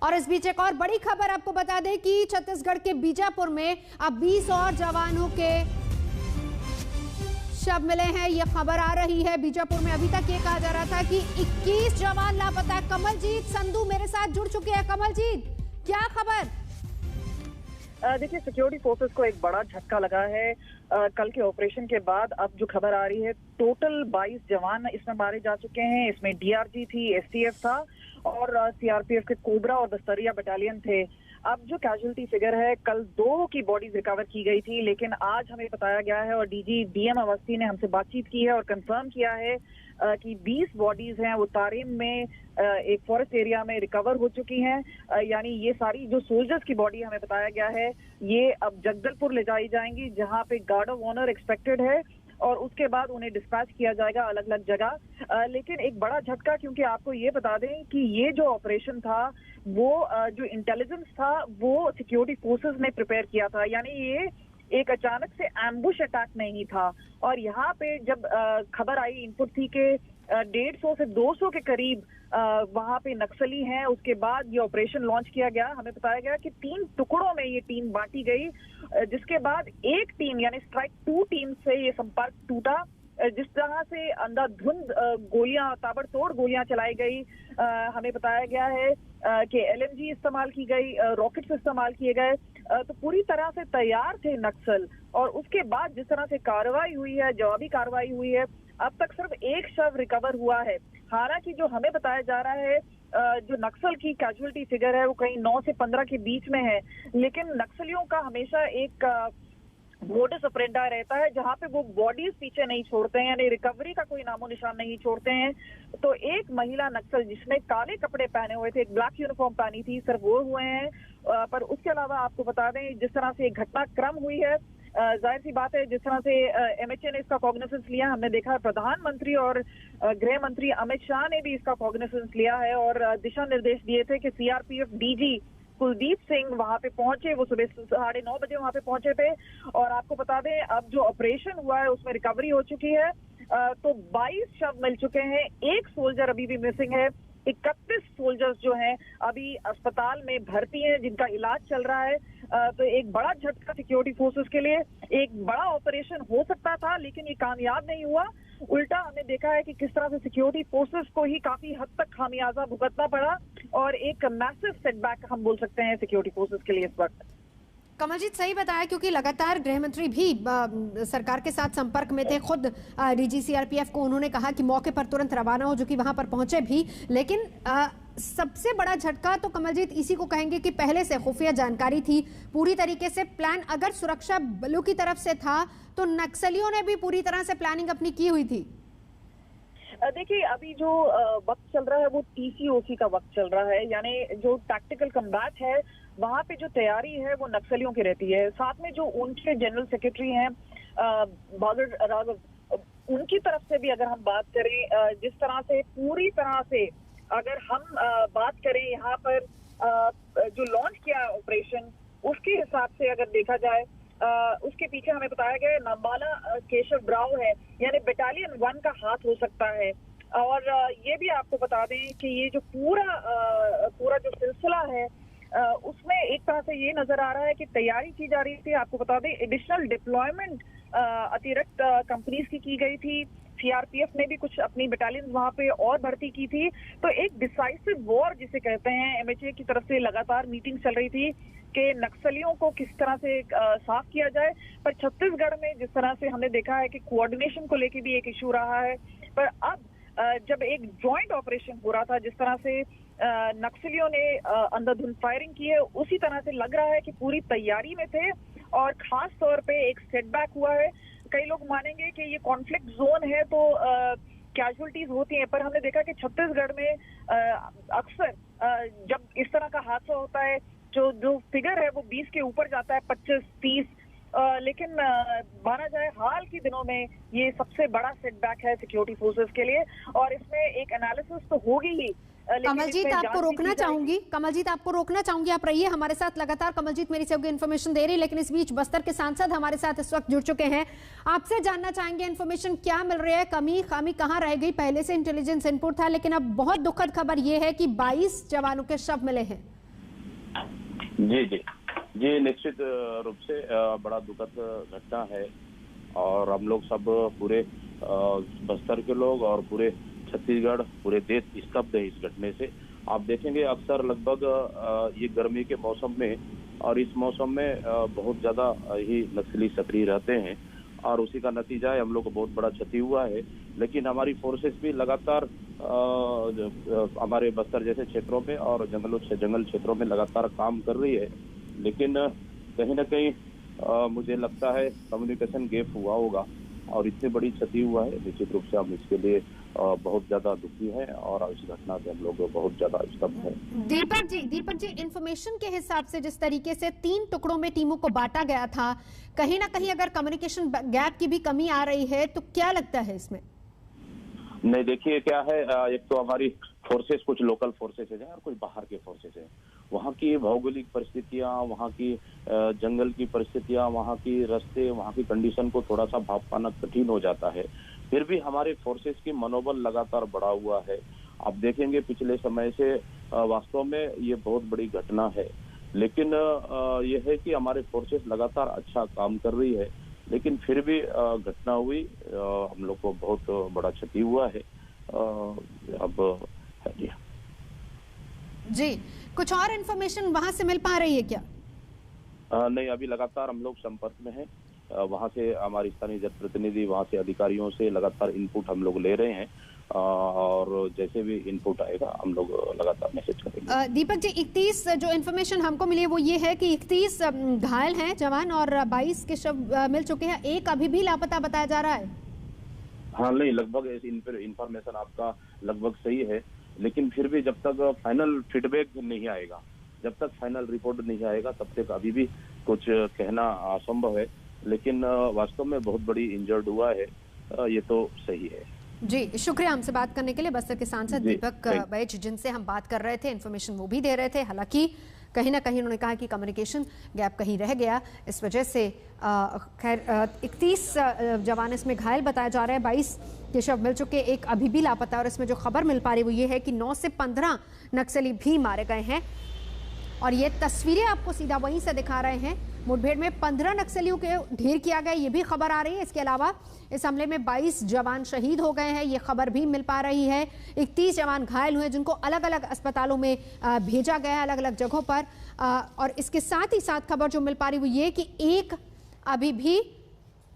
और इस बीच एक और बड़ी खबर आपको बता दें कि छत्तीसगढ़ के बीजापुर में अब 20 और जवानों के शव मिले हैं। यह खबर आ रही है। बीजापुर में अभी तक ये कहा जा रहा था कि 21 जवान लापता। कमलजीत संधू मेरे साथ जुड़ चुके हैं। कमलजीत, क्या खबर? देखिए, सिक्योरिटी फोर्सेस को एक बड़ा झटका लगा है कल के ऑपरेशन के बाद। अब जो खबर आ रही है, टोटल 22 जवान इसमें मारे जा चुके हैं। इसमें डीआरजी थी, एसटीएफ था और सीआरपीएफ के कोबरा और बस्तरिया बटालियन थे। अब जो कैजुअलिटी फिगर है, कल 2 की बॉडीज रिकवर की गई थी, लेकिन आज हमें बताया गया है और डीएम अवस्थी ने हमसे बातचीत की है और कंफर्म किया है कि 20 बॉडीज हैं वो तारीम में एक फॉरेस्ट एरिया में रिकवर हो चुकी हैं। यानी ये सारी जो सोल्जर्स की बॉडी हमें बताया गया है, ये अब जगदलपुर ले जाई जाएंगी, जहां पे गार्ड ऑफ ऑनर एक्सपेक्टेड है और उसके बाद उन्हें डिस्पैच किया जाएगा अलग अलग जगह। लेकिन एक बड़ा झटका, क्योंकि आपको ये बता दें कि ये जो ऑपरेशन था वो जो इंटेलिजेंस था वो सिक्योरिटी फोर्सेस ने प्रिपेयर किया था। यानी ये एक अचानक से एम्बुश अटैक नहीं था। और यहाँ पे जब खबर आई, इनपुट थी कि 150 से 200 के करीब वहां पे नक्सली हैं, उसके बाद ये ऑपरेशन लॉन्च किया गया। हमें बताया गया कि 3 टुकड़ों में ये टीम बांटी गई, जिसके बाद एक टीम यानी स्ट्राइक 2 टीम से ये संपर्क टूटा। जिस तरह से अंधाधुंध गोलियां, ताबड़तोड़ गोलियां चलाई गई, हमें बताया गया है कि एलएमजी इस्तेमाल की गई, रॉकेट्स इस्तेमाल किए गए, तो पूरी तरह से तैयार थे नक्सल। और उसके बाद जिस तरह से कार्रवाई हुई है, जवाबी कार्रवाई हुई है, अब तक सिर्फ एक शव रिकवर हुआ है। हालांकि जो हमें बताया जा रहा है, जो नक्सल की कैजुअलिटी फिगर है वो कहीं 9 से 15 के बीच में है, लेकिन नक्सलियों का हमेशा एक मोडस ऑपरेंडी रहता है जहां पे वो बॉडीज पीछे नहीं छोड़ते हैं, यानी रिकवरी का कोई नामो निशान नहीं छोड़ते हैं। तो एक महिला नक्सल जिसने काले कपड़े पहने हुए थे, एक ब्लैक यूनिफॉर्म पहनी थी, सिर्फ वो हुए हैं। पर उसके अलावा आपको बता दें, जिस तरह से घटनाक्रम हुई है, जाहिर सी बात है जिस तरह से एमएचए ने इसका कॉग्निसेंस लिया, हमने देखा है प्रधानमंत्री और गृह मंत्री अमित शाह ने भी इसका कॉग्निसेंस लिया है और दिशा निर्देश दिए थे कि सीआरपीएफ डीजी कुलदीप सिंह वहां पे पहुंचे। वो सुबह 9:30 बजे वहां पे पहुंचे थे। और आपको बता दें, अब जो ऑपरेशन हुआ है उसमें रिकवरी हो चुकी है। तो 22 शव मिल चुके हैं, एक सोल्जर अभी भी मिसिंग है। 31 सोल्जर्स जो हैं अभी अस्पताल में भर्ती हैं, जिनका इलाज चल रहा है। तो एक बड़ा झटका सिक्योरिटी फोर्सेस के लिए। एक बड़ा ऑपरेशन हो सकता था, लेकिन ये कामयाब नहीं हुआ। उल्टा हमने देखा है कि किस तरह से सिक्योरिटी फोर्सेस को ही काफी हद तक खामियाजा भुगतना पड़ा और एक मैसिव सेटबैक हम बोल सकते हैं सिक्योरिटी फोर्सेस के लिए इस वक्त। कमलजीत, सही बताया, क्योंकि लगातार गृह मंत्री भी सरकार के साथ संपर्क में थे। खुद डीजी सीआरपीएफ को उन्होंने कहा कि मौके पर तुरंत रवाना हो, जो कि वहां पर पहुंचे भी। लेकिन सबसे बड़ा झटका तो कमलजीत इसी को कहेंगे कि पहले से खुफिया जानकारी थी, पूरी तरीके से प्लान अगर सुरक्षा बलों की तरफ से था तो नक्सलियों ने भी पूरी तरह से प्लानिंग अपनी की हुई थी। देखिए, अभी जो वक्त चल रहा है वो टीसीओसी का वक्त चल रहा है, यानी जो टैक्टिकल कम्बैट है वहां पे जो तैयारी है वो नक्सलियों की रहती है। साथ में जो उनके जनरल सेक्रेटरी हैं बादल राघव, उनकी तरफ से भी अगर हम बात करें, जिस तरह से पूरी तरह से अगर हम बात करें यहाँ पर जो लॉन्च किया ऑपरेशन, उसके हिसाब से अगर देखा जाए, उसके पीछे हमें बताया गया नाम्बाला केशव राव है, यानी बटालियन 1 का हाथ हो सकता है। और ये भी आपको बता दें कि ये जो पूरा जो सिलसिला है उसमें एक तरह से ये नजर आ रहा है कि तैयारी की जा रही थी। आपको बता दें, एडिशनल डिप्लॉयमेंट अतिरिक्त कंपनीज की गई थी। सीआरपीएफ ने भी कुछ अपनी बटालियन वहां पे और भर्ती की थी। तो एक डिसाइसिव वॉर जिसे कहते हैं, एमएचए की तरफ से लगातार मीटिंग चल रही थी कि नक्सलियों को किस तरह से साफ किया जाए। पर छत्तीसगढ़ में जिस तरह से हमने देखा है कि कोऑर्डिनेशन को लेके भी एक इशू रहा है। पर अब जब एक जॉइंट ऑपरेशन हो रहा था, जिस तरह से नक्सलियों ने अंधाधुंध फायरिंग की है, उसी तरह से लग रहा है कि पूरी तैयारी में थे। और खास तौर पे एक सेटबैक हुआ है। कई लोग मानेंगे कि ये कॉन्फ्लिक्ट जोन है तो कैजुअलिटीज होती हैं, पर हमने देखा कि छत्तीसगढ़ में अक्सर जब इस तरह का हादसा होता है, जो फिगर है वो 20 के ऊपर जाता है, 25-30। लेकिन माना जाए हाल के दिनों में ये सबसे बड़ा सेटबैक है सिक्योरिटी फोर्सेस के लिए। और इसमें एक एनालिसिस तो होगी ही। कमलजीत, आपको रोकना चाहूंगी, आप रहिए हमारे साथ लगातार। कमलजीत मेरी सहयोगी इन्फॉर्मेशन दे रही, लेकिन इस बीच बस्तर के सांसद हमारे साथ इस वक्त जुड़ चुके हैं। आपसे जानना चाहेंगे इन्फॉर्मेशन क्या मिल रही है, कमी खामी कहां रह गई? पहले से इंटेलिजेंस इनपुट था, लेकिन अब बहुत दुखद खबर यह है कि 22 जवानों के शव मिले हैं। जी जी जी, निश्चित रूप से बड़ा दुखद घटना है और हम लोग सब पूरे बस्तर के लोग और पूरे छत्तीसगढ़, पूरे देश स्तब्ध है इस घटने से। आप देखेंगे अक्सर लगभग ये गर्मी के मौसम में और इस मौसम में बहुत ज्यादा ही नक्सली सक्रिय रहते हैं और उसी का नतीजा है हम लोग को बहुत बड़ा क्षति हुआ है। लेकिन हमारी फोर्सेस भी लगातार हमारे बस्तर जैसे क्षेत्रों में और जंगल क्षेत्रों में लगातार काम कर रही है। लेकिन कहीं ना कहीं मुझे लगता है कम्युनिकेशन गैप हुआ होगा और इतनी बड़ी क्षति हुआ है। निश्चित रूप से हम इसके लिए बहुत ज्यादा दुखी हैं और इस घटना से हम लोग बहुत ज्यादा स्तब्ध हैं। दीपक जी, इंफॉर्मेशन के हिसाब से जिस तरीके से 3 टुकड़ों में टीमों को बांटा गया था, कहीं ना कहीं अगर कम्युनिकेशन गैप की भी कमी आ रही है तो क्या लगता है इसमें? नहीं, देखिए क्या है, एक तो हमारी फोर्सेस कुछ लोकल फोर्सेस है और कुछ बाहर के फोर्सेस है। वहाँ की भौगोलिक परिस्थितियाँ, वहाँ की जंगल की परिस्थितियाँ, वहाँ की रास्ते, वहाँ की कंडीशन को थोड़ा सा भाप पाना कठिन हो जाता है। फिर भी हमारे फोर्सेस की मनोबल लगातार बढ़ा हुआ है। आप देखेंगे पिछले समय से वास्तव में ये बहुत बड़ी घटना है। लेकिन ये है कि हमारे फोर्सेस लगातार अच्छा काम कर रही है। लेकिन फिर भी घटना हुई, हम लोग को बहुत बड़ा क्षति हुआ है। अब जी, कुछ और इन्फॉर्मेशन वहां से मिल पा रही है क्या? नहीं, अभी लगातार हम लोग संपर्क में हैं। वहां से हमारे स्थानीय जनप्रतिनिधि, वहां से अधिकारियों से लगातार इनपुट हम लोग ले रहे हैं और जैसे भी इनपुट आएगा हम लोग लगातार मैसेज करेंगे। दीपक जी, 31 जो इन्फॉर्मेशन हमको मिली है वो ये है कि 31 घायल हैं जवान और 22 के शव मिल चुके हैं, एक अभी भी लापता बताया जा रहा है। हाँ, नहीं, लगभग इन्फॉर्मेशन आपका लगभग सही है। लेकिन फिर भी जब तक फाइनल फीडबैक नहीं आएगा, जब तक फाइनल रिपोर्ट नहीं आएगा, तब तक अभी भी कुछ कहना असंभव है। लेकिन वास्तव में बहुत बड़ी इंजर्ड हुआ है, ये तो सही है। जी, शुक्रिया हमसे बात करने के लिए। बस्तर के सांसद दीपक बैज, जिनसे हम बात कर रहे थे, इन्फॉर्मेशन वो भी दे रहे थे। हालांकि कहीं ना कहीं उन्होंने कहा कि कम्युनिकेशन गैप कहीं रह गया, इस वजह से खैर 31 जवान इसमें घायल बताया जा रहा है, 22 के शव मिल चुके, एक अभी भी लापता। और इसमें जो खबर मिल पा रही वो ये है कि 9 से 15 नक्सली भी मारे गए हैं और ये तस्वीरें आपको सीधा वहीं से दिखा रहे हैं। मुठभेड़ में 15 नक्सलियों के ढेर किया गया, ये भी खबर आ रही है। इसके अलावा इस हमले में 22 जवान शहीद हो गए हैं, ये खबर भी मिल पा रही है। 31 जवान घायल हुए जिनको अलग अलग अस्पतालों में भेजा गया है, अलग अलग जगहों पर। और इसके साथ ही साथ खबर जो मिल पा रही वो ये कि एक अभी भी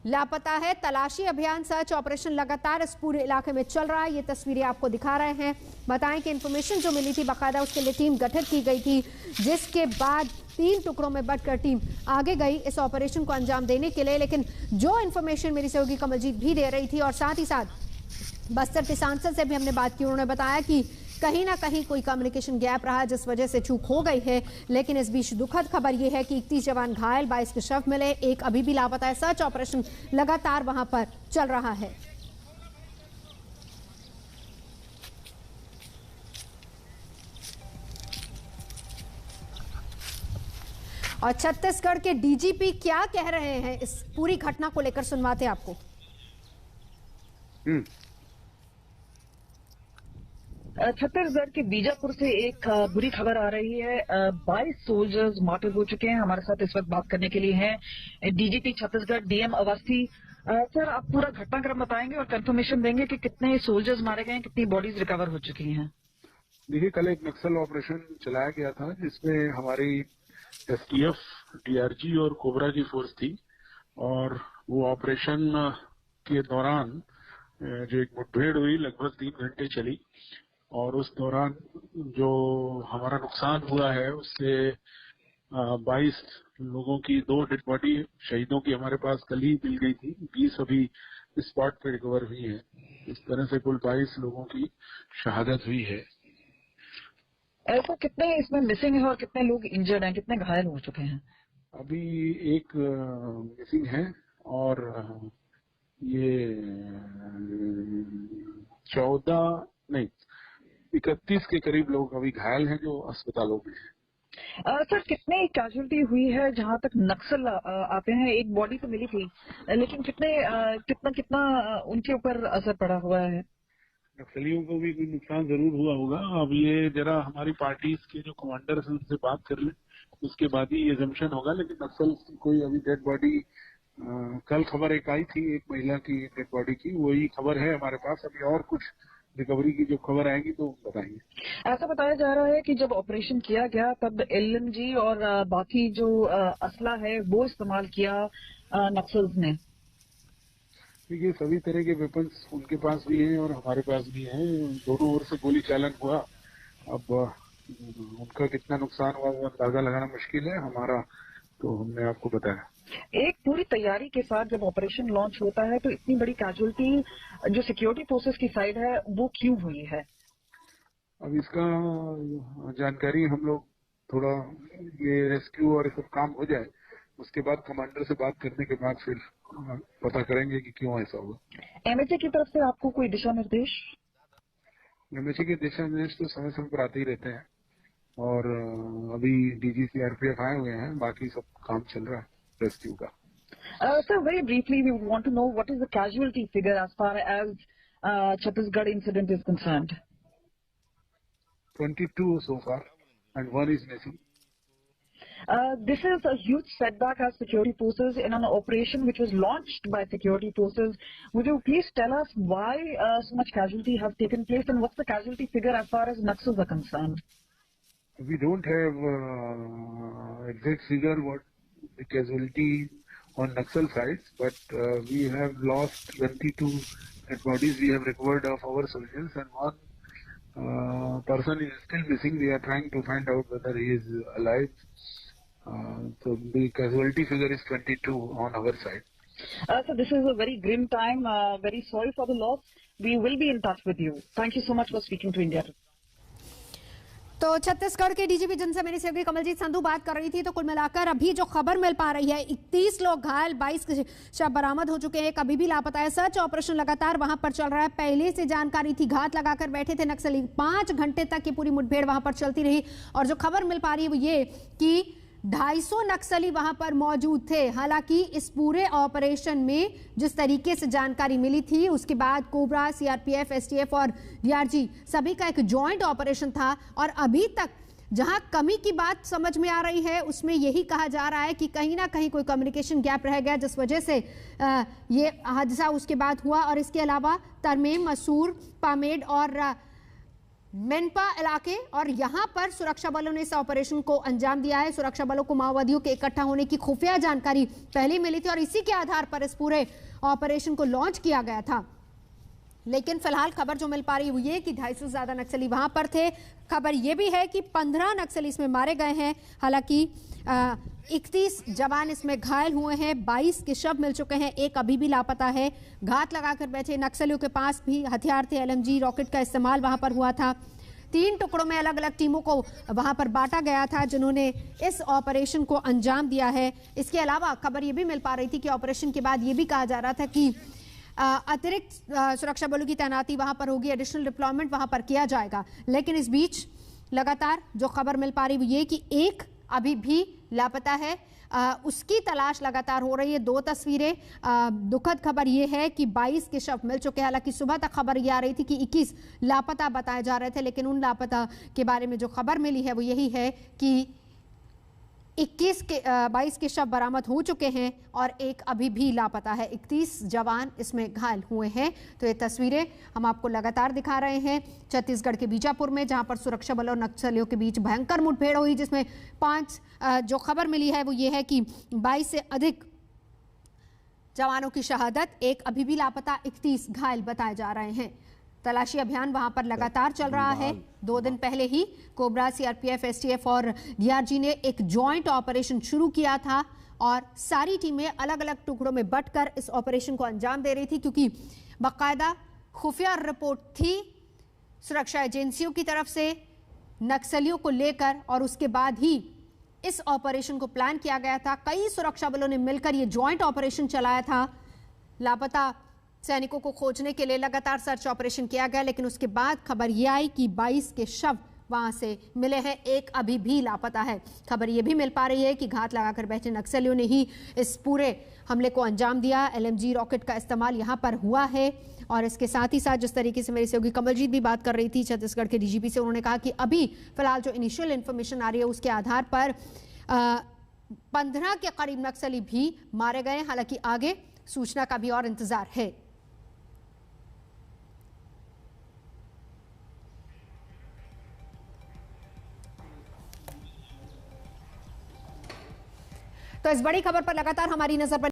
लापता है। तलाशी अभियान, सर्च ऑपरेशन लगातार इस पूरे इलाके में चल रहा है। ये तस्वीरें आपको दिखा रहे हैं। बताएं कि इन्फॉर्मेशन जो मिली थी बाकायदा उसके लिए टीम गठित की गई थी, जिसके बाद 3 टुकड़ों में बंटकर टीम आगे गई इस ऑपरेशन को अंजाम देने के लिए। लेकिन जो इन्फॉर्मेशन मेरी सहयोगी कमलजीत भी दे रही थी और साथ ही साथ बस्तर के सांसद से भी हमने बात की, उन्होंने बताया कि कहीं ना कहीं कोई कम्युनिकेशन गैप रहा जिस वजह से चूक हो गई है। लेकिन इस बीच दुखद खबर यह है कि 31 जवान घायल, 22 के शव मिले, एक अभी भी लापता है। सर्च ऑपरेशन लगातार वहां पर चल रहा है। और छत्तीसगढ़ के डीजीपी क्या कह रहे हैं इस पूरी घटना को लेकर, सुनवाते आपको। छत्तीसगढ़ के बीजापुर से एक बुरी खबर आ रही है। 22 सोल्जर्स मार्टर हो चुके हैं। हमारे साथ इस वक्त बात करने के लिए हैं DGP Chhattisgarh DM Awasthi. Sir, आप पूरा घटनाक्रम बताएंगे और कंफर्मेशन देंगे कि कितने सोल्जर्स मारे गए हैं, कितनी बॉडीज रिकवर हो चुकी हैं? देखिए, कल एक नक्सल ऑपरेशन चलाया गया था जिसमें हमारी एसटीएफ, डीआरजी और कोबरा की फोर्स थी और वो ऑपरेशन के दौरान जो एक मुठभेड़ हुई लगभग 3 घंटे चली और उस दौरान जो हमारा नुकसान हुआ है उससे 22 लोगों की 2 डेड बॉडी शहीदों की हमारे पास कल ही मिल गई थी, 20 अभी स्पॉट पे रिकवर हुई है। इस तरह से कुल 22 लोगों की शहादत हुई है। ऐसा कितने इसमें मिसिंग है और कितने लोग इंजर्ड हैं, कितने घायल हो चुके हैं? अभी एक मिसिंग है और ये 31 के करीब लोग अभी घायल हैं जो अस्पतालों में हैं। सर, कितने कैजुअलिटी हुई है जहां तक नक्सल आते हैं? एक बॉडी तो मिली थी, लेकिन कितना उनके ऊपर असर पड़ा हुआ है? नक्सलियों को भी कोई नुकसान जरूर हुआ होगा। अब ये जरा हमारी पार्टी के जो कमांडर है उनसे बात कर लें उसके बाद ही ये जम्पशन होगा। लेकिन नक्सल की कोई अभी डेड बॉडी, कल खबर एक आई थी एक महिला की डेड बॉडी की, वही खबर है हमारे पास। अभी और कुछ रिकवरी की जो खबर आएगी तो बताएंगे। ऐसा बताया जा रहा है कि जब ऑपरेशन किया गया तब एलएमजी और बाकी जो असला है वो इस्तेमाल किया नक्सल्स ने। देखिए, सभी तरह के वेपन्स उनके पास भी हैं और हमारे पास भी हैं। दोनों ओर से गोली चालन हुआ। अब उनका कितना नुकसान हुआ वो अंदाजा लगाना मुश्किल है। हमारा तो हमने आपको बताया। एक पूरी तैयारी के साथ जब ऑपरेशन लॉन्च होता है तो इतनी बड़ी कैजुअलिटी जो सिक्योरिटी फोर्सेस की साइड है वो क्यों हुई है? अब इसका जानकारी हम लोग थोड़ा ये रेस्क्यू और सब काम हो जाए उसके बाद कमांडर से बात करने के बाद फिर पता करेंगे कि क्यों ऐसा हुआ। एमएचए की तरफ से आपको कोई दिशा निर्देश? एमएचए के दिशा निर्देश तो समय समय पर आते ही रहते हैं और अभी डीजी सीआरपीएफ आए हुए हैं। बाकी सब काम चल रहा है रेस्क्यू का। Sir, very briefly, we want to know what is the casualty figure as far as Chhattisgarh incident is concerned. 22 so far, and one is missing. This is a huge setback as security forces in an operation which was launched by security forces. Would you please tell us why so much casualty has taken place and what's the casualty figure as far as Naxals are concerned? We don't have exact figure what the casualty on Naxal sides, but we have lost 22 dead bodies we have recovered of our soldiers, and one person is still missing. We are trying to find out whether he is alive. So the casualty figure is 22 on our side. So this is a very grim time. Very sorry for the loss. We will be in touch with you. Thank you so much for speaking to India. तो छत्तीसगढ़ के DGP जिनसे मेरी सहयोगी कमलजीत संधू बात कर रही थी, तो कुल मिलाकर अभी जो खबर मिल पा रही है 31 लोग घायल, 22 शव बरामद हो चुके हैं, कभी भी लापता है। सर्च ऑपरेशन लगातार वहां पर चल रहा है। पहले से जानकारी थी, घात लगाकर बैठे थे नक्सली। 5 घंटे तक ये पूरी मुठभेड़ वहां पर चलती रही और जो खबर मिल पा रही है वो ये कि 250 नक्सली वहां पर मौजूद थे। हालांकि इस पूरे ऑपरेशन में जिस तरीके से जानकारी मिली थी उसके बाद कोबरा, सीआरपीएफ, एसटीएफ और डीआरजी सभी का एक जॉइंट ऑपरेशन था और अभी तक जहां कमी की बात समझ में आ रही है उसमें यही कहा जा रहा है कि कहीं ना कहीं कोई कम्युनिकेशन गैप रह गया जिस वजह से ये हादसा उसके बाद हुआ। और इसके अलावा तरमेम, मसूर, पामेड और मेनपा इलाके और यहां पर सुरक्षा बलों ने इस ऑपरेशन को अंजाम दिया है। सुरक्षा बलों को माओवादियों के इकट्ठा होने की खुफिया जानकारी पहले मिली थी और इसी के आधार पर इस पूरे ऑपरेशन को लॉन्च किया गया था। लेकिन फिलहाल खबर जो मिल पा रही है वो ये कि 250 से ज्यादा नक्सली वहां पर थे। खबर यह भी है कि 15 नक्सली इसमें मारे गए हैं। हालांकि 31 जवान इसमें घायल हुए हैं, 22 के शव मिल चुके हैं, एक अभी भी लापता है। घात लगाकर बैठे नक्सलियों के पास भी हथियार थे, एलएमजी रॉकेट का इस्तेमाल वहां पर हुआ था। 3 टुकड़ों में अलग अलग टीमों को वहां पर बांटा गया था जिन्होंने इस ऑपरेशन को अंजाम दिया है। इसके अलावा खबर यह भी मिल पा रही थी कि ऑपरेशन के बाद यह भी कहा जा रहा था कि अतिरिक्त सुरक्षा बलों की तैनाती वहां पर होगी, एडिशनल डिप्लॉयमेंट वहां पर किया जाएगा। लेकिन इस बीच लगातार जो खबर मिल पा रही है ये कि एक अभी भी लापता है, उसकी तलाश लगातार हो रही है। 2 तस्वीरें। दुखद खबर यह है कि 22 के शव मिल चुके हैं। हालांकि सुबह तक खबर यह आ रही थी कि 21 लापता बताए जा रहे थे, लेकिन उन लापता के बारे में जो खबर मिली है वो यही है कि 22 के शव बरामद हो चुके हैं और एक अभी भी लापता है। 31 जवान इसमें घायल हुए हैं। तो ये तस्वीरें हम आपको लगातार दिखा रहे हैं छत्तीसगढ़ के बीजापुर में, जहां पर सुरक्षा बलों और नक्सलियों के बीच भयंकर मुठभेड़ हुई, जिसमें 5 जो खबर मिली है वो ये है कि 22 से अधिक जवानों की शहादत, एक अभी भी लापता, 31 घायल बताए जा रहे हैं। तलाशी अभियान वहां पर लगातार चल रहा है। 2 दिन पहले ही कोबरा, सीआरपीएफ, एसटीएफ और डीआरजी ने एक जॉइंट ऑपरेशन शुरू किया था और सारी टीमें अलग अलग टुकड़ों में बंटकर इस ऑपरेशन को अंजाम दे रही थी, क्योंकि बाकायदा खुफिया रिपोर्ट थी सुरक्षा एजेंसियों की तरफ से नक्सलियों को लेकर और उसके बाद ही इस ऑपरेशन को प्लान किया गया था। कई सुरक्षा बलों ने मिलकर यह जॉइंट ऑपरेशन चलाया था। लापता सैनिकों को खोजने के लिए लगातार सर्च ऑपरेशन किया गया, लेकिन उसके बाद खबर यह आई कि 22 के शव वहां से मिले हैं, एक अभी भी लापता है। खबर यह भी मिल पा रही है कि घात लगाकर बैठे नक्सलियों ने ही इस पूरे हमले को अंजाम दिया। एलएमजी रॉकेट का इस्तेमाल यहां पर हुआ है और इसके साथ ही साथ जिस तरीके से मेरी सहयोगी कमलजीत भी बात कर रही थी छत्तीसगढ़ के डीजीपी से, उन्होंने कहा कि अभी फिलहाल जो इनिशियल इन्फॉर्मेशन आ रही है उसके आधार पर 15 के करीब नक्सली भी मारे गए। हालांकि आगे सूचना का भी और इंतजार है। तो इस बड़ी खबर पर लगातार हमारी नजर